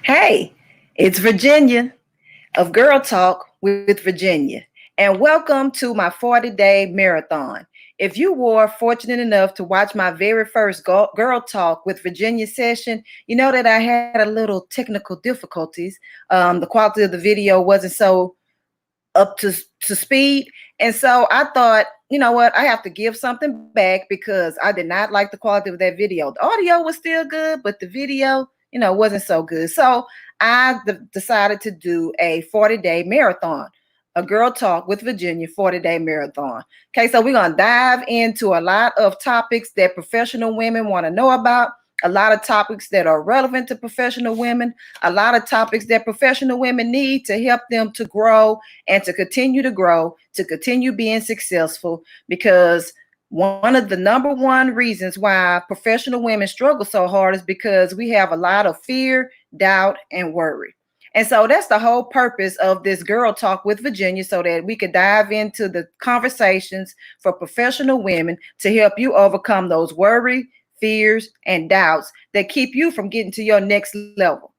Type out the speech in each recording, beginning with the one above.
Hey, it's Virginia of Girl Talk with Virginia, and welcome to my 40-day marathon. If you were fortunate enough to watch my very first Girl Talk with Virginia session, you know that I had a little technical difficulties. The quality of the video wasn't so up to speed. And so I thought, you know what, I have to give something back because I did not like the quality of that video. The audio was still good, but the video, wasn't so good. So decided to do a 40-day marathon, a Girl Talk with Virginia 40-day marathon. Okay, so we're going to dive into a lot of topics that professional women want to know about, a lot of topics that are relevant to professional women, a lot of topics that professional women need to help them to grow and to continue to grow, to continue being successful. Because one of the number one reasons why professional women struggle so hard is because we have a lot of fear, doubt, and worry. And so that's the whole purpose of this Girl Talk with Virginia, so that we could dive into the conversations for professional women to help you overcome those worry, fears, and doubts that keep you from getting to your next level.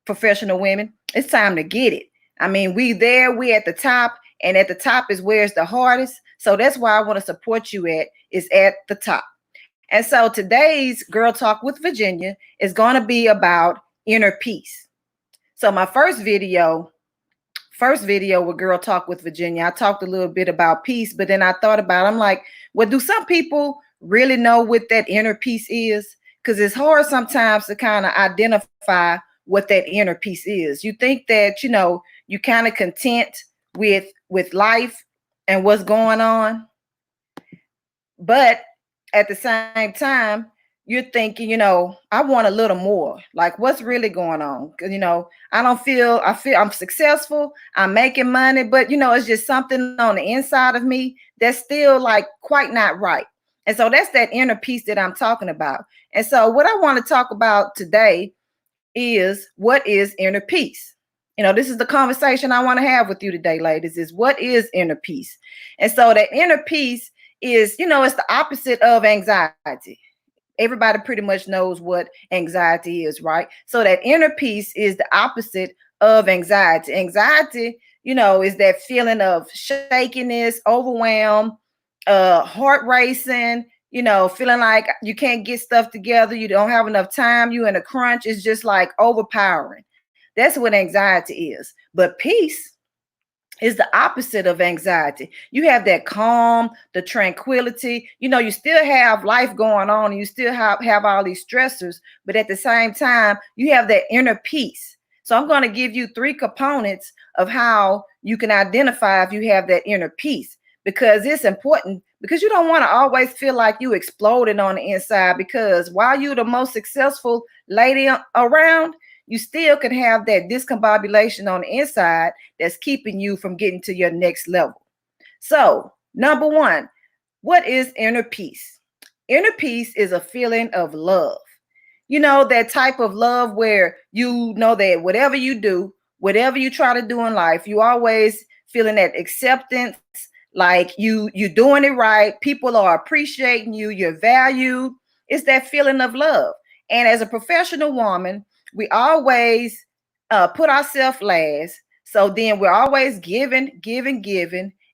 Professional women, it's time to get it. I mean, we at the top, and at the top is where it's the hardest. So that's why I want to support you is at the top. And so today's Girl Talk with Virginia is going to be about inner peace. So my first video with Girl Talk with Virginia, I talked a little bit about peace, but then I thought about, I'm like, well, do some people really know what that inner peace is? Because it's hard sometimes to kind of identify what that inner peace is. You think that, you kind of content with life and what's going on, but at the same time, you're thinking, I want a little more. Like, what's really going on? Because, I feel I'm successful, I'm making money, but, it's just something on the inside of me that's still like quite not right. And so that's that inner peace that I'm talking about. And so what I want to talk about today is, what is inner peace? This is the conversation I want to have with you today, ladies, is what is inner peace? And so that inner peace is, it's the opposite of anxiety. Everybody pretty much knows what anxiety is, right? So that inner peace is the opposite of anxiety. Anxiety, is that feeling of shakiness, overwhelm, heart racing, feeling like you can't get stuff together, you don't have enough time, you in a crunch. It's just like overpowering. That's what anxiety is. But peace is the opposite of anxiety. You have that calm, the tranquility. You still have life going on, and you still have all these stressors, but at the same time, you have that inner peace. So I'm going to give you 3 components of how you can identify if you have that inner peace, because it's important, because you don't want to always feel like you exploded on the inside, because while you're the most successful lady around, you still can have that discombobulation on the inside that's keeping you from getting to your next level. So, number 1, what is inner peace? Inner peace is a feeling of love. That type of love where you know that whatever you do, whatever you try to do in life, you always feeling that acceptance, like you're doing it right. People are appreciating you, you're valued. It's that feeling of love. And as a professional woman, we always put ourselves last. So then we're always giving,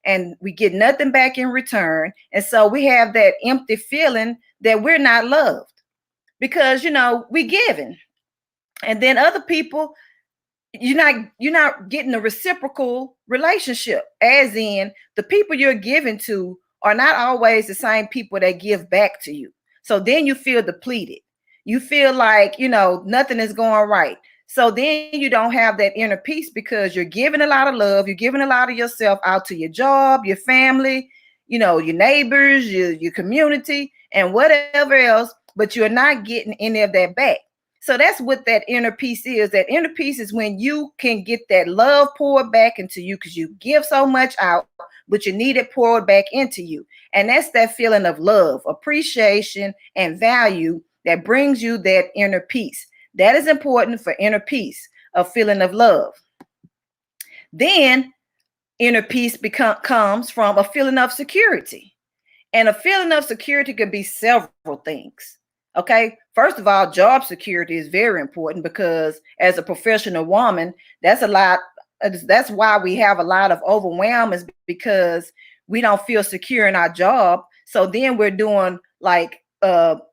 and we get nothing back in return. And so we have that empty feeling that we're not loved, because we giving, and then other people, you're not getting a reciprocal relationship, as in the people you're giving to are not always the same people that give back to you. So then you feel depleted. You feel like, nothing is going right. So then you don't have that inner peace, because you're giving a lot of love, you're giving a lot of yourself out to your job, your family, your neighbors, your community, and whatever else, but you're not getting any of that back. So that's what that inner peace is. That inner peace is when you can get that love poured back into you, because you give so much out, but you need it poured back into you. And that's that feeling of love, appreciation, and value that brings you that inner peace. That is important for inner peace, a feeling of love. Then inner peace comes from a feeling of security. And a feeling of security could be several things. Okay. First of all, job security is very important because as a professional woman, that's a lot. That's why we have a lot of overwhelm is because we don't feel secure in our job. So then we're doing like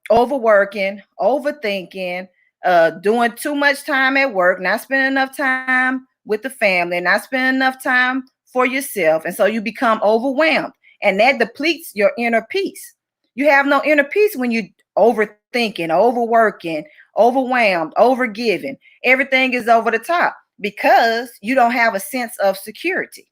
overworking, overthinking, doing too much time at work, not spending enough time with the family, not spending enough time for yourself. And so you become overwhelmed and that depletes your inner peace. You have no inner peace when you overthinking, overworking, overwhelmed, overgiving. Everything is over the top because you don't have a sense of security.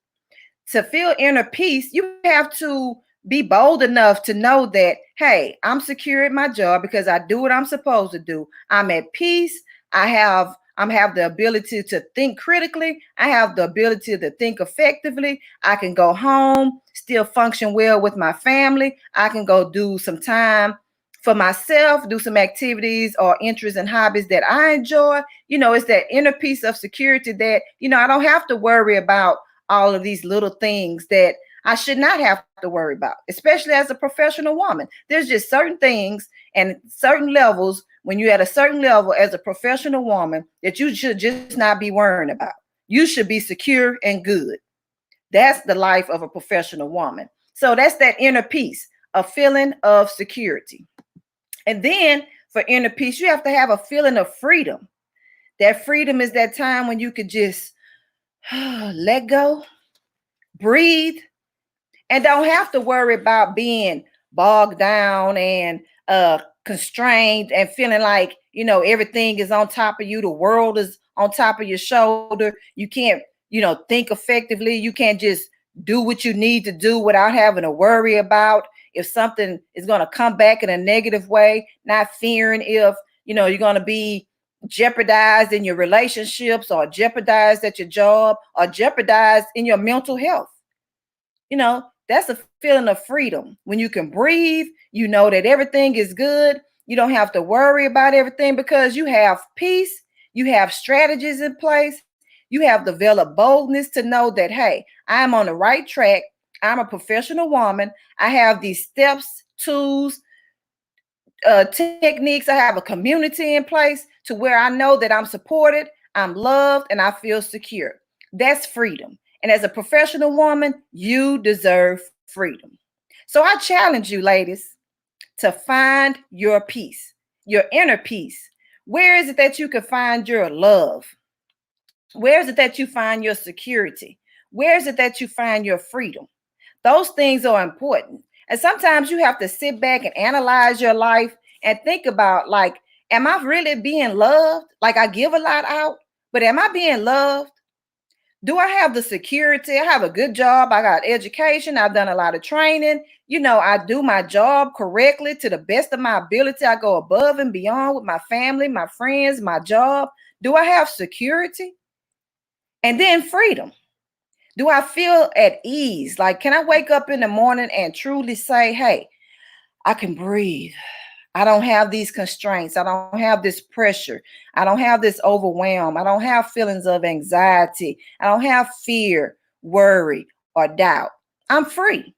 To feel inner peace, you have to be bold enough to know that, hey, I'm secure at my job because I do what I'm supposed to do. I'm at peace. I have the ability to think critically. I have the ability to think effectively. I can go home, still function well with my family. I can go do some time for myself, do some activities or interests and hobbies that I enjoy. It's that inner peace of security that, I don't have to worry about all of these little things that I should not have to worry about, especially as a professional woman. There's just certain things and certain levels when you're at a certain level as a professional woman that you should just not be worrying about. You should be secure and good. That's the life of a professional woman. So that's that inner peace, a feeling of security. And then for inner peace, you have to have a feeling of freedom. That freedom is that time when you could just let go, breathe, and don't have to worry about being bogged down and constrained and feeling like, everything is on top of you. The world is on top of your shoulder. You can't, think effectively. You can't just do what you need to do without having to worry about if something is going to come back in a negative way, not fearing if, you're going to be jeopardized in your relationships or jeopardized at your job or jeopardized in your mental health. That's a feeling of freedom. When you can breathe, you know that everything is good. You don't have to worry about everything because you have peace. You have strategies in place. You have developed boldness to know that, hey, I'm on the right track. I'm a professional woman. I have these steps, tools, techniques. I have a community in place to where I know that I'm supported, I'm loved, and I feel secure. That's freedom. And as a professional woman, you deserve freedom. So I challenge you, ladies, to find your peace, your inner peace. Where is it that you can find your love? Where is it that you find your security? Where is it that you find your freedom? Those things are important. And sometimes you have to sit back and analyze your life and think about, like, am I really being loved? Like, I give a lot out, but am I being loved? Do I have the security? I have a good job. I got education. I've done a lot of training. I do my job correctly to the best of my ability. I go above and beyond with my family, my friends, my job. Do I have security? And then freedom. Do I feel at ease? Like, can I wake up in the morning and truly say, hey, I can breathe. I don't have these constraints. I don't have this pressure. I don't have this overwhelm. I don't have feelings of anxiety. I don't have fear, worry, or doubt. I'm free.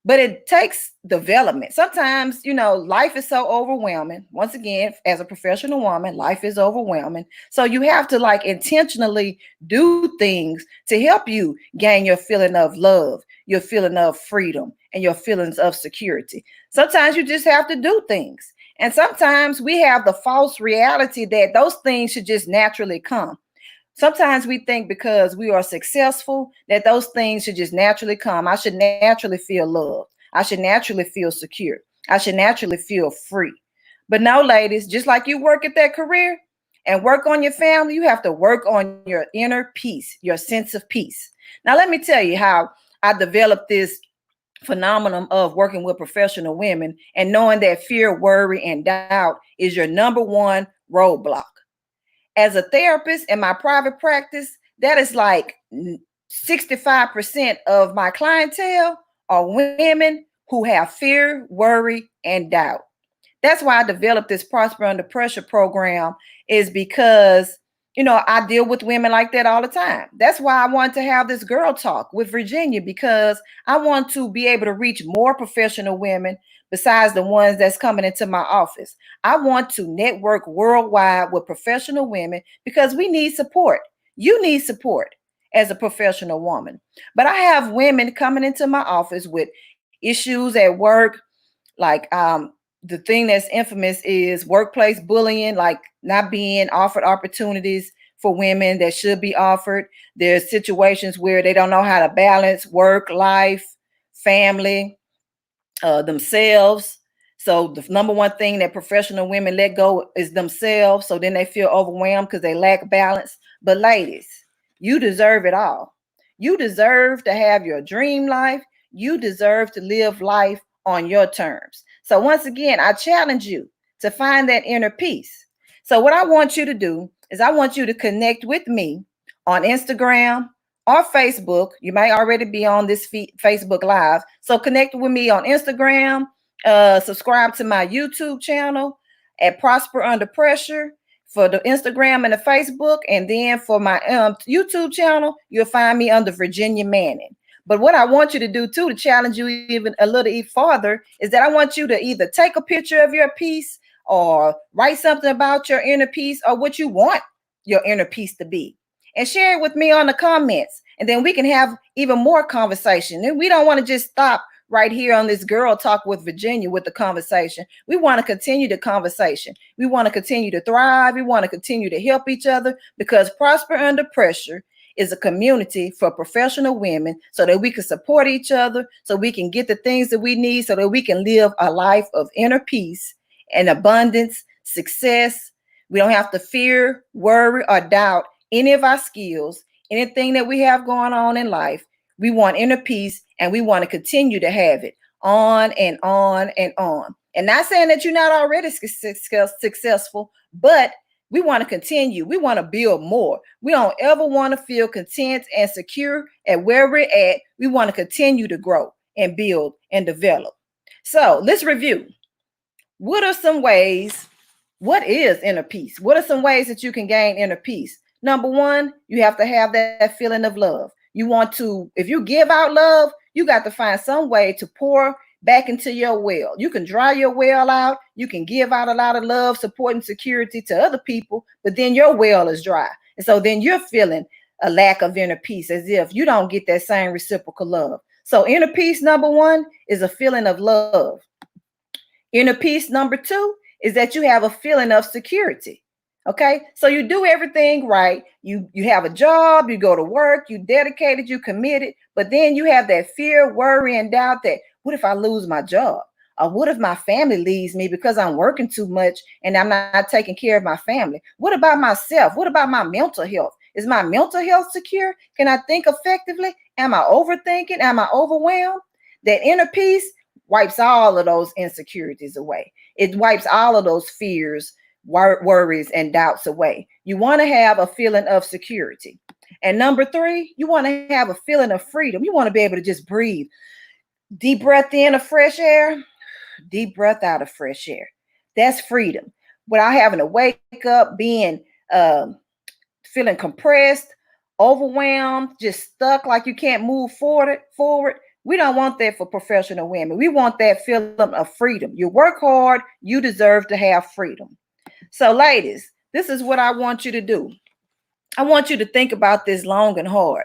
But it takes development. Sometimes, life is so overwhelming. Once again, as a professional woman, life is overwhelming. So you have to intentionally do things to help you gain your feeling of love, your feeling of freedom, and your feelings of security. Sometimes you just have to do things. And sometimes we have the false reality that those things should just naturally come. Sometimes we think because we are successful that those things should just naturally come. I should naturally feel loved. I should naturally feel secure. I should naturally feel free. But no, ladies, just like you work at that career and work on your family, you have to work on your inner peace, your sense of peace. Now, let me tell you how I developed this phenomenon of working with professional women and knowing that fear, worry, and doubt is your number one roadblock. As a therapist in my private practice, that is like 65% of my clientele are women who have fear, worry, and doubt. That's why I developed this Prosper Under Pressure program, is because, I deal with women like that all the time. That's why I wanted to have this girl talk with Virginia, because I want to be able to reach more professional women, besides the ones that's coming into my office. I want to network worldwide with professional women because we need support. You need support as a professional woman. But I have women coming into my office with issues at work, like the thing that's infamous is workplace bullying, like not being offered opportunities for women that should be offered. There's situations where they don't know how to balance work, life, family, themselves. So the number one thing that professional women let go is themselves. So then they feel overwhelmed because they lack balance. But ladies, you deserve it all. You deserve to have your dream life. You deserve to live life on your terms. So once again, I challenge you to find that inner peace. So what I want you to do is I want you to connect with me on Instagram or Facebook. You may already be on this Facebook Live. So connect with me on Instagram. Subscribe to my YouTube channel at Prosper Under Pressure for the Instagram and the Facebook. And then for my YouTube channel, you'll find me under Virginia Manning. But what I want you to do too, to challenge you even a little farther, is that I want you to either take a picture of your piece or write something about your inner peace or what you want your inner peace to be, and share it with me on the comments. And then we can have even more conversation. And we don't want to just stop right here on this Girl Talk with Virginia with the conversation. We want to continue the conversation. We want to continue to thrive. We want to continue to help each other, because Prosper Under Pressure is a community for professional women so that we can support each other, so we can get the things that we need, so that we can live a life of inner peace and abundance, success. We don't have to fear, worry, or doubt any of our skills, anything that we have going on in life. We want inner peace, and we want to continue to have it on and on and on. And not saying that you're not already successful, but we want to continue. We want to build more. We don't ever want to feel content and secure at where we're at. We want to continue to grow and build and develop. So let's review. What are some ways? What is inner peace? What are some ways that you can gain inner peace? Number one, you have to have that feeling of love. You want to, if you give out love, you got to find some way to pour back into your well. You can dry your well out. You can give out a lot of love, support, and security to other people, but then your well is dry. And so then you're feeling a lack of inner peace, as if you don't get that same reciprocal love. So inner peace, number one, is a feeling of love. Inner peace, number two, is that you have a feeling of security. Okay, so you do everything right. You have a job, you go to work, you dedicated, you committed, but then you have that fear, worry, and doubt that what if I lose my job? Or what if my family leaves me because I'm working too much and I'm not taking care of my family? What about myself? What about my mental health? Is my mental health secure? Can I think effectively? Am I overthinking? Am I overwhelmed? That inner peace wipes all of those insecurities away. It wipes all of those fears, worries, and doubts away. You want to have a feeling of security. And number three, you want to have a feeling of freedom. You want to be able to just breathe. Deep breath in of fresh air, deep breath out of fresh air. That's freedom. Without having to wake up, being feeling compressed, overwhelmed, just stuck like you can't move forward. We don't want that for professional women. We want that feeling of freedom. You work hard, you deserve to have freedom. So ladies, this is what I want you to do. I want you to think about this long and hard.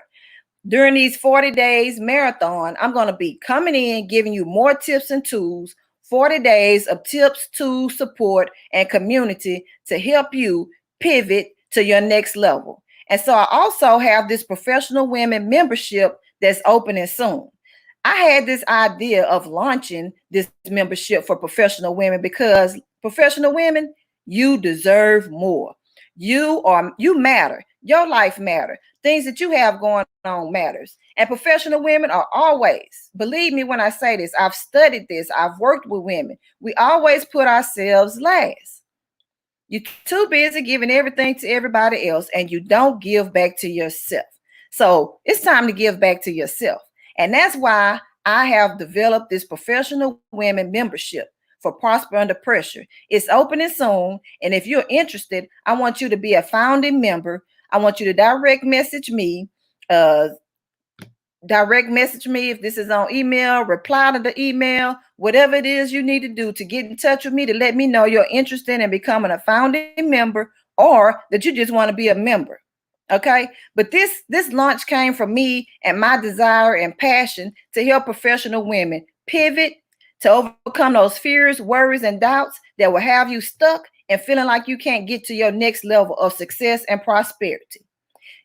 During these 40 days marathon, I'm going to be coming in, giving you more tips and tools, 40 days of tips, tools, support, and community to help you pivot to your next level. And so I also have this professional women membership that's opening soon. I had this idea of launching this membership for professional women because professional women, you deserve more. You matter. Your life matters. Things that you have going on matters. And professional women are always, believe me when I say this, I've studied this, I've worked with women. We always put ourselves last. You're too busy giving everything to everybody else and you don't give back to yourself. So it's time to give back to yourself. And that's why I have developed this professional women membership for Prosper Under Pressure. It's opening soon. And if you're interested, I want you to be a founding member. I want you to direct message me. direct message me if this is on email, reply to the email, whatever it is you need to do to get in touch with me to let me know you're interested in becoming a founding member or that you just want to be a member. Okay, but this launch came from me and my desire and passion to help professional women pivot, to overcome those fears, worries, and doubts that will have you stuck and feeling like you can't get to your next level of success and prosperity.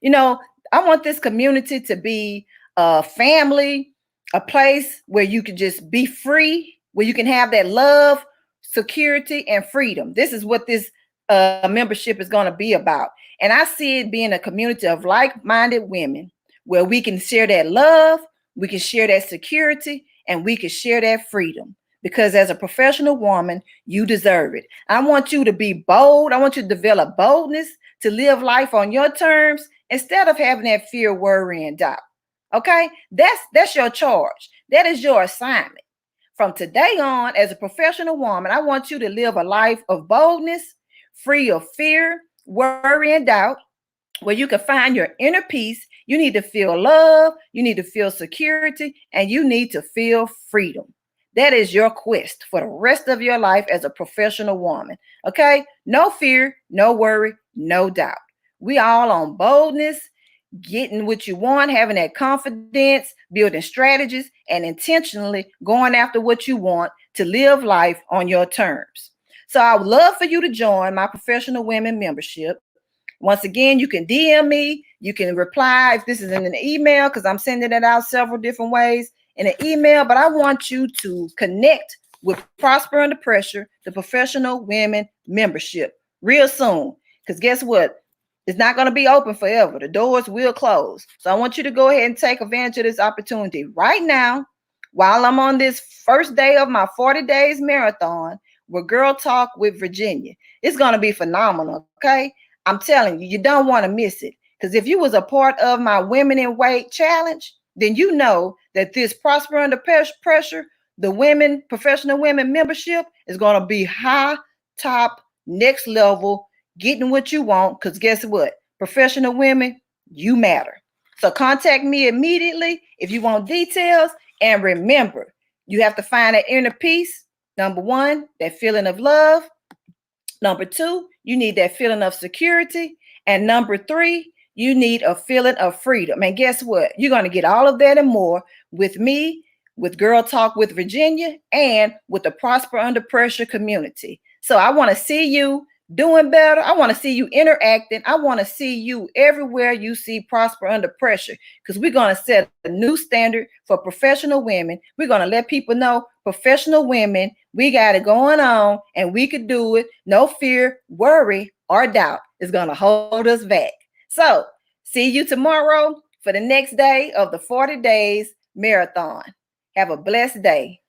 You know, I want this community to be a family, a place where you can just be free, where you can have that love, security, and freedom. This is what this membership is going to be about. And I see it being a community of like-minded women where we can share that love, we can share that security, and we can share that freedom. Because as a professional woman, you deserve it. I want you to be bold. I want you to develop boldness to live life on your terms instead of having that fear, worry, and doubt. Okay, that's your charge. That is your assignment. From today on, as a professional woman, I want you to live a life of boldness, free of fear, worry, and doubt, where you can find your inner peace. You need to feel love, you need to feel security, and you need to feel freedom. That is your quest for the rest of your life as a professional woman. Okay, no fear, no worry, no doubt. We all on boldness, getting what you want, having that confidence, building strategies, and intentionally going after what you want to live life on your terms. So I would love for you to join my professional women membership. Once again, you can DM me, you can reply if this is in an email, because I'm sending it out several different ways in an email, but I want you to connect with Prosper Under Pressure, the professional women membership, real soon. Because guess what? It's not going to be open forever. The doors will close. So I want you to go ahead and take advantage of this opportunity right now while I'm on this first day of my 40 days marathon with Girl Talk with Virginia. It's going to be phenomenal, okay? I'm telling you, you don't want to miss it. Because if you was a part of my Women in Weight challenge, then you know that this Prosper Under Pressure, the women, professional women membership is going to be high, top, next level, getting what you want. Because guess what? Professional women, you matter. So contact me immediately if you want details. And remember, you have to find that inner peace. Number one, that feeling of love. Number two, you need that feeling of security. And number three, you need a feeling of freedom. And guess what? You're going to get all of that and more with me, with Girl Talk with Virginia, and with the Prosper Under Pressure community. So I want to see you doing better. I want to see you interacting. I want to see you everywhere you see Prosper Under Pressure, because we're going to set a new standard for professional women. We're going to let people know, professional women, we got it going on and we could do it. No fear, worry, or doubt is going to hold us back. So see you tomorrow for the next day of the 40 days marathon. Have a blessed day.